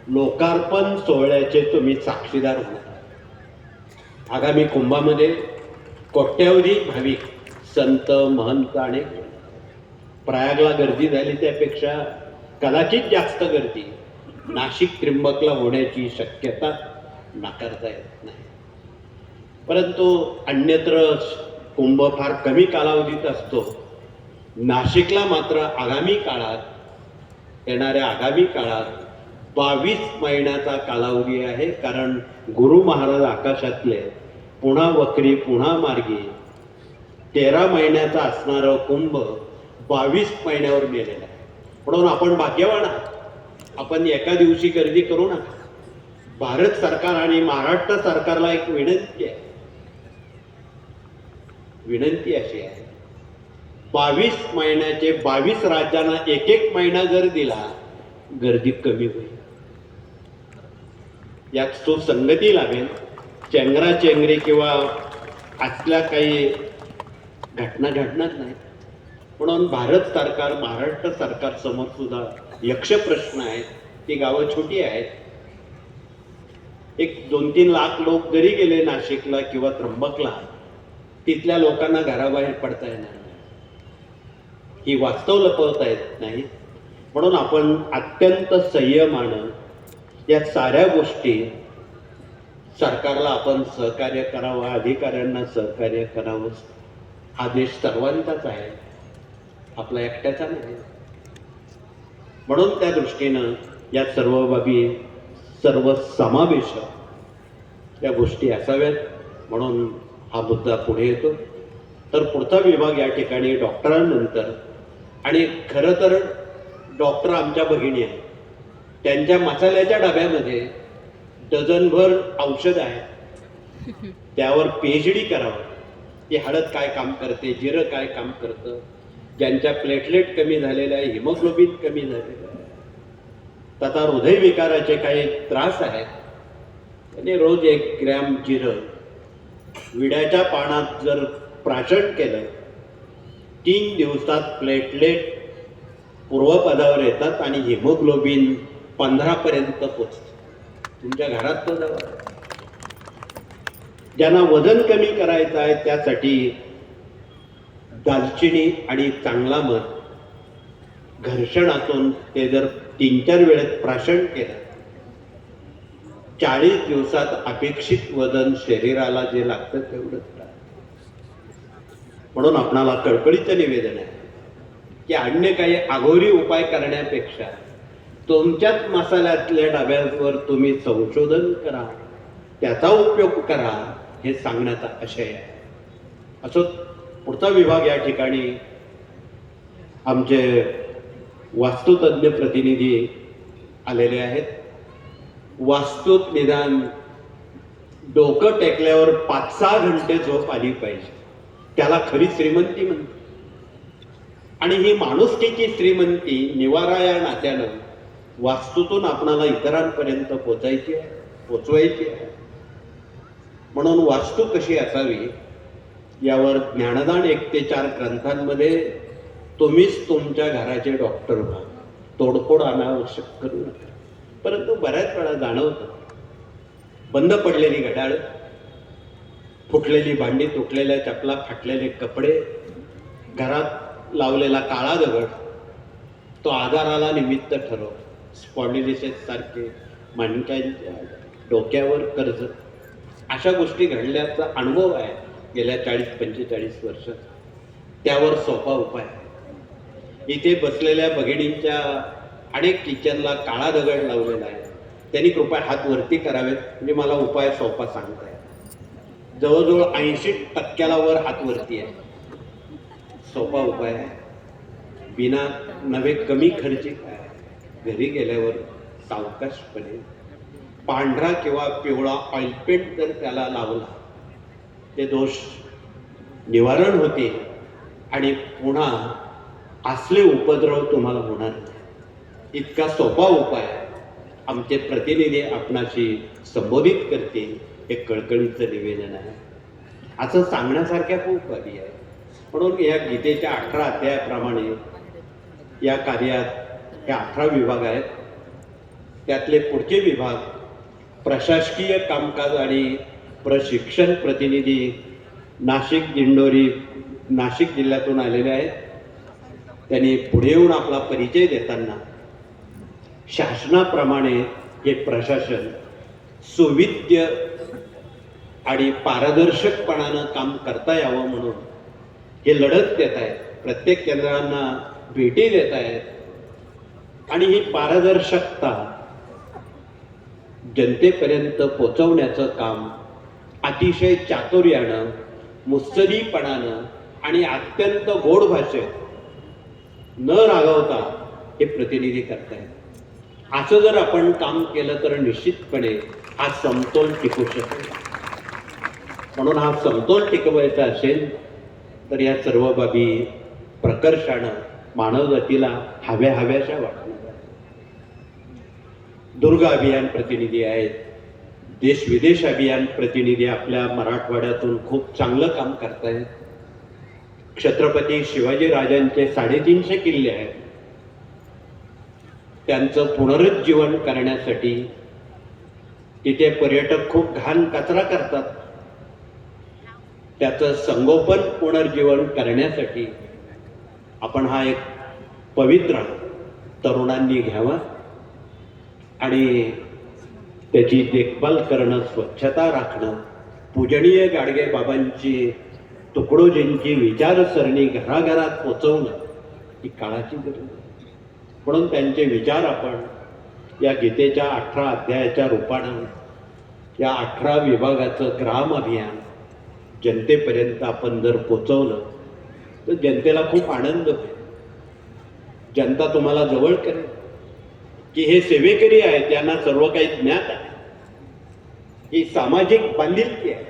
लोकार्पण सोहळ्याचे तुम्ही साक्षीदार होणार। आगामी कुंभामध्ये कोट्यावधी भाविक, संत, महंत आणि प्रयागला गर्दी झाली त्यापेक्षा कदाचित जास्त गर्दी नाशिक त्र्यंबकला होण्याची शक्यता नाकारता येत नाही। परंतु अन्यत्र कुंभ फार कमी कालावधीत असतो, नाशिकला मात्र आगामी काळात 22 महिन्याचा कालावधी आहे। कारण गुरु महाराज आकाशातले पुन्हा वक्री पुन्हा मार्गी 13 महिन्याचा असणारं कुंभ 22 महिन्यावर गेलेलं आहे। म्हणून आपण भाग्यवान आहात। आपण एका दिवशी गर्दी करू नका। भारत सरकार आणि महाराष्ट्र सरकारला एक विनंती अशी आहे, 22 महिन्याचे 22 राज्यांना एक महिना जर दिला, गर्दी कमी होईल। यात सुसंगती लाभेल, चेंगराचेंगरी किंवा आतल्या काही घटना घडणार नाही। म्हणून भारत सरकार, महाराष्ट्र सरकार समोर सुद्धा यक्ष प्रश्न आहेत। ती गावं छोटी आहेत, एक 2-3 लाख लोक जरी गेले नाशिकला किंवा त्र्यंबकला, तिथल्या लोकांना घराबाहेर पडता येणार नाही, ही वास्तव लपवता येत नाही। म्हणून आपण अत्यंत संयमानं या साऱ्या गोष्टी सरकारला आपण सहकार्य करावं, अधिकाऱ्यांना सहकार्य करावं। हा देश सर्वांचाच आहे, आपला एकट्याचा नाही। म्हणून त्या दृष्टीनं या सर्व बाबी, सर्व समावेशक या गोष्टी असाव्यात, म्हणून हा मुद्दा पुढे येतो। तर पुढचा विभाग या ठिकाणी डॉक्टरांनंतर, आणि खरं तर डॉक्टर आमच्या भगिनी आहेत, त्यांच्या मसाल्याच्या डब्यामध्ये डझनभर औषध आहे, त्यावर PhD करावं। की हळद काय काम करते, जिरं काय काम करतं, ज्यांच्या प्लेटलेट कमी झालेल्या आहे, हिमोग्लोबिन कमी झालेलं आहे, तथा हृदयविकाराचे काही त्रास आहेत, त्यांनी रोज 1 ग्रॅम जिरं विड्याच्या पानात जर प्राशन केलं, 3 दिवसात प्लेटलेट पूर्वपदावर येतात आणि हिमोग्लोबिन 15 पर्यंत पोचतं। तुमच्या घरात तो दवा। ज्यांना वजन कमी करायचं आहे त्यासाठी दालचिनी आणि चांगला मध घर्षणातून ते जर 3-4 वेळेत प्राशन केलं, 40 दिवसात अपेक्षित वजन शरीराला जे लागतं तेवढंच राहतं। म्हणून आपणाला कळकळीचं निवेदन आहे की अन्य काही अघोरी उपाय करण्यापेक्षा तुमच्याच मसाल्यातल्या डब्यावर तुम्ही संशोधन करा, त्याचा उपयोग करा, हे सांगण्याचा आशय आहे। असं पुढचा विभाग या ठिकाणी आमचे वास्तुतज्ञ प्रतिनिधी आलेले आहेत। वास्तूत निदान डोकं टेकल्यावर 5-6 घंटे झोप आली पाहिजे, त्याला खरी श्रीमंती म्हणते। आणि ही माणुसकीची श्रीमंती निवारा या नात्यानं वास्तूतून आपणाला इतरांपर्यंत पोचवायची आहे। म्हणून वास्तू कशी असावी यावर ज्ञानदान 1 ते 4 ग्रंथांमध्ये तुम्हीच तुमच्या घराचे डॉक्टर व्हा, तोडफोड अनावश्यक करू नका। परंतु बऱ्याच वेळा जाणवतं, बंद पडलेली घड्याळ, फुटलेली भांडी, तुटलेल्या चपला, फाटलेले कपडे, घरात लावलेला काळा दगड, तो आजाराला निमित्त ठरवतो। स्पॉन्डिलिसिस सारखे, मणक्यांच्या डोक्यावर कर्ज, अशा गोष्टी घडल्याचा अनुभव आहे गेल्या 40-45 वर्षात। त्यावर सोपा उपाय, इथे बसलेल्या भगिनींच्या अनेक किचनला काळा दगड लावलेला आहे, त्यांनी कृपया हात वरती करावेत, म्हणजे मला उपाय सोपा सांगताय। जवळजवळ 80% वर हात वरती आहे। सोपा उपाय आहे, बिना नवे कमी खर्चिक आहे। घरी गेल्यावर सावकाशपणे पांढरा किंवा पिवळा ऑइलपेंट जर त्याला लावला, ते दोष निवारण होते आणि पुन्हा असले उपद्रव तुम्हाला होणार नाही। इतका सोपा उपाय आमचे प्रतिनिधी आपणाशी संबोधित करतील, हे कळकळीचं निवेदन आहे। असं सांगण्यासारख्या खूप बाबी आहे। म्हणून या गीतेच्या 18 अध्यायाप्रमाणे या कार्यात हे 18 विभाग आहेत। त्यातले पुढचे विभाग प्रशासकीय कामकाज आणि प्रशिक्षण प्रतिनिधी नाशिक दिंडोरी नाशिक जिल्ह्यातून आलेले आहेत. त्यांनी पुढे येऊन आपला परिचय देताना शासनाप्रमाणे हे प्रशासन सुविद्य आणि पारदर्शकपणानं काम करता यावं म्हणून हे लढत देत आहेत. प्रत्येक केंद्रांना भेटी देत आहेत आणि ही पारदर्शकता जनतेपर्यंत पोचवण्याचं काम अतिशय चातुर्यानं, मुत्सदीपणानं आणि अत्यंत गोड भाषेत न रागवता हे प्रतिनिधी करतायत. असं जर आपण काम केलं तर निश्चितपणे हा समतोल टिकू शकेल. म्हणून हा समतोल टिकवायचा असेल तर या सर्व बाबी प्रकर्षानं मानवजातीला हव्याशा वाटणार. दुर्ग अभियान प्रतिनिधी आहेत, देश विदेश अभियान प्रतिनिधी आपल्या मराठवाड्यातून खूप चांगलं काम करतायत. छत्रपती शिवाजी राजांचे 350 किल्ले आहेत, त्यांचं पुनरुज्जीवन करण्यासाठी तिथे पर्यटक खूप घाण कचरा करतात. त्याचं संगोपन पुनर्जीवन करण्यासाठी आपण हा एक पवित्र तरुणांनी घ्यावा आणि त्याची देखभाल करणं, स्वच्छता राखणं, पूजनीय गाडगे बाबांची तुकडोजींची विचारसरणी घराघरात पोचवणं ही काळाची गरज आहे. म्हणून त्यांचे विचार आपण या गीतेच्या 18 अध्यायाच्या रूपानं या 18 विभागाचं ग्राम अभियान जनतेपर्यंत आपण जर पोचवलं तर जनतेला खूप आनंद होईल. जनता तुम्हाला जवळ करेल की हे सेवेकरी आहेत, त्यांना सर्व काही ज्ञात आहे. ही सामाजिक बांधिलकी आहे.